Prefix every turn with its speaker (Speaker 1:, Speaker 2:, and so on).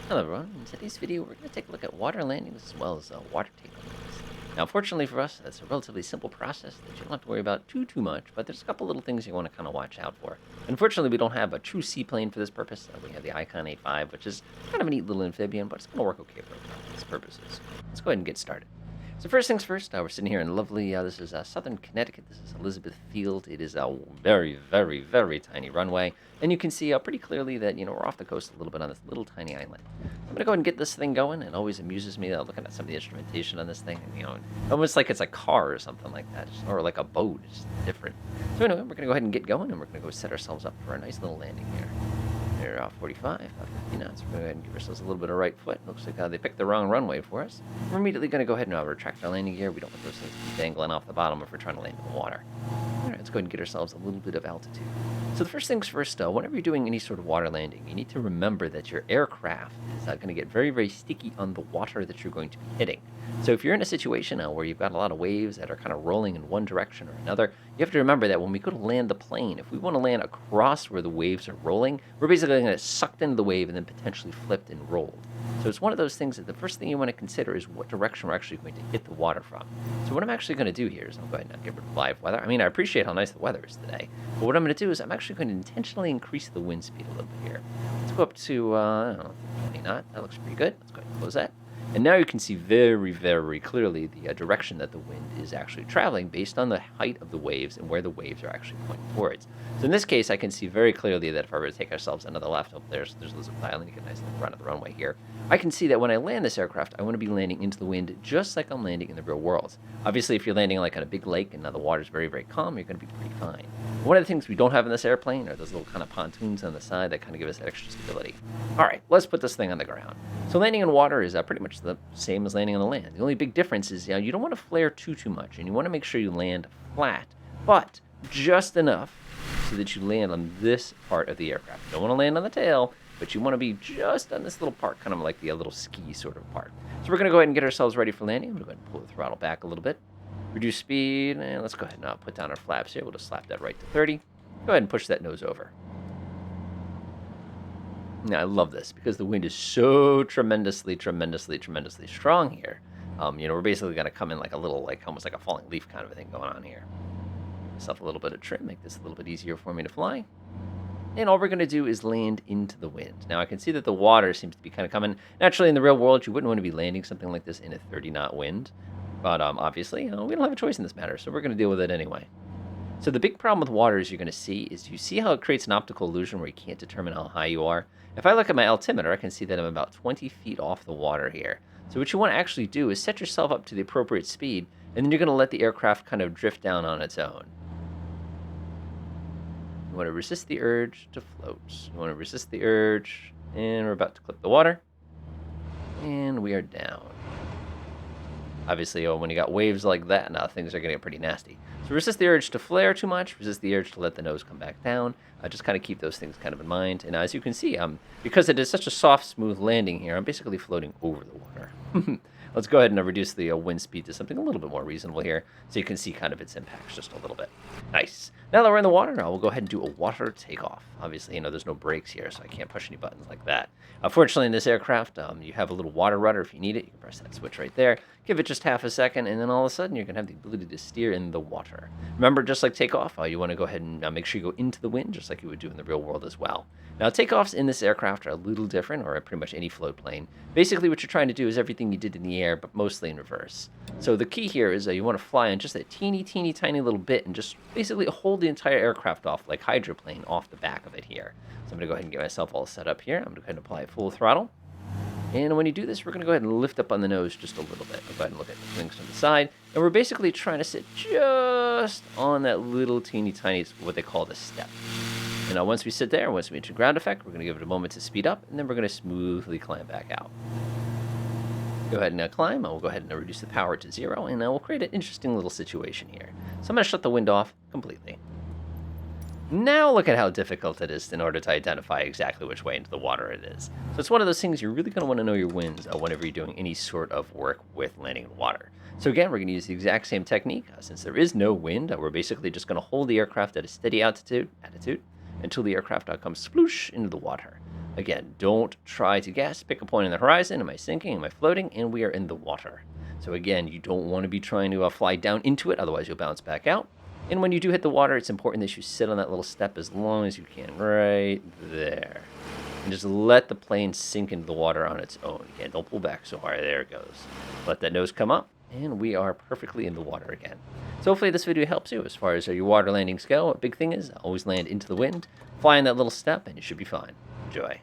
Speaker 1: Hello everyone, in today's video we're going to take a look at water landings as well as water takeoffs. Now fortunately for us, that's a relatively simple process that you don't have to worry about too much, but there's a couple little things you want to kind of watch out for. Unfortunately, we don't have a true seaplane for this purpose. We have the Icon 85, which is kind of a neat little amphibian, but it's going to work okay for these purposes. Let's go ahead and get started. So first things first, we're sitting here in lovely, this is Southern Connecticut. This is Elizabeth Field. It is a very tiny runway. And you can see pretty clearly that, we're off the coast a little bit on this little tiny island. I'm going to go ahead and get this thing going. It always amuses me looking at some of the instrumentation on this thing. And, almost like it's a car or something like that, or like a boat. It's different. So anyway, we're going to go ahead and get going, and we're going to go set ourselves up for a nice little landing here. They're off 45, 50 knots. We're going to go ahead and give ourselves a little bit of right foot. Looks like they picked the wrong runway for us. We're immediately going to go ahead and retract our landing gear. We don't want those things to be dangling off the bottom if we're trying to land in the water. All right, let's go ahead and get ourselves a little bit of altitude. So the first things first, whenever you're doing any sort of water landing, you need to remember that your aircraft is going to get very sticky on the water that you're going to be hitting. So if you're in a situation where you've got a lot of waves that are kind of rolling in one direction or another, you have to remember that when we go to land the plane, if we want to land across where the waves are rolling, we're basically going to get sucked into the wave and then potentially flipped and rolled. So it's one of those things that the first thing you want to consider is what direction we're actually going to hit the water from. So what I'm actually going to do here is I'll go ahead and get rid of live weather. I mean, I appreciate how nice the weather is today, but what I'm going to do is I'm actually going to intentionally increase the wind speed a little bit here. Let's go up to, I don't know, 20 knot. That looks pretty good. Let's go ahead and close that. And now you can see very clearly the direction that the wind is actually traveling based on the height of the waves and where the waves are actually pointing towards. So in this case, I can see very clearly that if I were to take ourselves onto the left, there's Elizabeth Island, you get a nice little run of the runway here. I can see that when I land this aircraft, I want to be landing into the wind just like I'm landing in the real world. Obviously, if you're landing like on a big lake and the water's very calm, you're going to be pretty fine. One of the things we don't have in this airplane are those little kind of pontoons on the side that kind of give us that extra stability. All right, let's put this thing on the ground. So landing in water is pretty much the same as landing on the land. The only big difference is you don't want to flare too much, and you want to make sure you land flat, but just enough so that you land on this part of the aircraft. You don't want to land on the tail, but you want to be just on this little part, kind of like the little ski sort of part. So we're going to go ahead and get ourselves ready for landing. I'm going to go ahead and pull the throttle back a little bit. Reduce speed, and let's go ahead and put down our flaps here. We'll just slap that right to 30. Go ahead and push that nose over. Now, I love this because the wind is so tremendously strong here. We're basically going to come in like a little, almost like a falling leaf kind of a thing going on here. Myself a little bit of trim, make this a little bit easier for me to fly. And all we're going to do is land into the wind. Now, I can see that the water seems to be kind of coming. Naturally, in the real world, you wouldn't want to be landing something like this in a 30-knot wind. But obviously, we don't have a choice in this matter, so we're going to deal with it anyway. So the big problem with water is you see how it creates an optical illusion where you can't determine how high you are? If I look at my altimeter, I can see that I'm about 20 feet off the water here. So what you want to actually do is set yourself up to the appropriate speed, and then you're going to let the aircraft kind of drift down on its own. You want to resist the urge to float. You want to resist the urge, and we're about to clip the water. And we are down. Obviously, when you got waves like that, now things are getting pretty nasty. So resist the urge to flare too much, resist the urge to let the nose come back down. Just kind of keep those things kind of in mind. And as you can see, because it is such a soft, smooth landing here, I'm basically floating over the water. Let's go ahead and reduce the wind speed to something a little bit more reasonable here so you can see kind of its impacts just a little bit. Nice. Now that we're in the water, we'll go ahead and do a water takeoff. Obviously, there's no brakes here, so I can't push any buttons like that. Fortunately, in this aircraft, you have a little water rudder. If you need it, you can press that switch right there. Give it just half a second, and then all of a sudden, you're going to have the ability to steer in the water. Remember, just like takeoff, you want to go ahead and make sure you go into the wind, just like you would do in the real world as well. Now, takeoffs in this aircraft are a little different, or pretty much any float plane. Basically, what you're trying to do is everything you did in the air, but mostly in reverse. So the key here is you want to fly on just that teeny tiny little bit and just basically hold the entire aircraft off, like hydroplane, off the back of it here. So I'm going to go ahead and get myself all set up here. I'm going to go ahead and apply full throttle. And when you do this, we're going to go ahead and lift up on the nose just a little bit. I'll go ahead and look at the wings from the side. And we're basically trying to sit just on that little teeny tiny, what they call the step. And now once we sit there, once we reach a ground effect, we're going to give it a moment to speed up, and then we're going to smoothly climb back out. Go ahead and climb. We'll go ahead and reduce the power to 0, and we'll create an interesting little situation here. So I'm going to shut the wind off completely. Now look at how difficult it is in order to identify exactly which way into the water it is. So it's one of those things you're really going to want to know your winds whenever you're doing any sort of work with landing in water. So again, we're going to use the exact same technique. Since there is no wind, we're basically just going to hold the aircraft at a steady attitude until the aircraft comes sploosh into the water. Again, don't try to guess. Pick a point on the horizon. Am I sinking? Am I floating? And we are in the water. So again, you don't want to be trying to fly down into it, otherwise you'll bounce back out. And when you do hit the water, it's important that you sit on that little step as long as you can, right there. And just let the plane sink into the water on its own. Again, don't pull back so hard. There it goes. Let that nose come up, and we are perfectly in the water again. So hopefully this video helps you as far as your water landings go. A big thing is always land into the wind, fly in that little step, and you should be fine. Enjoy.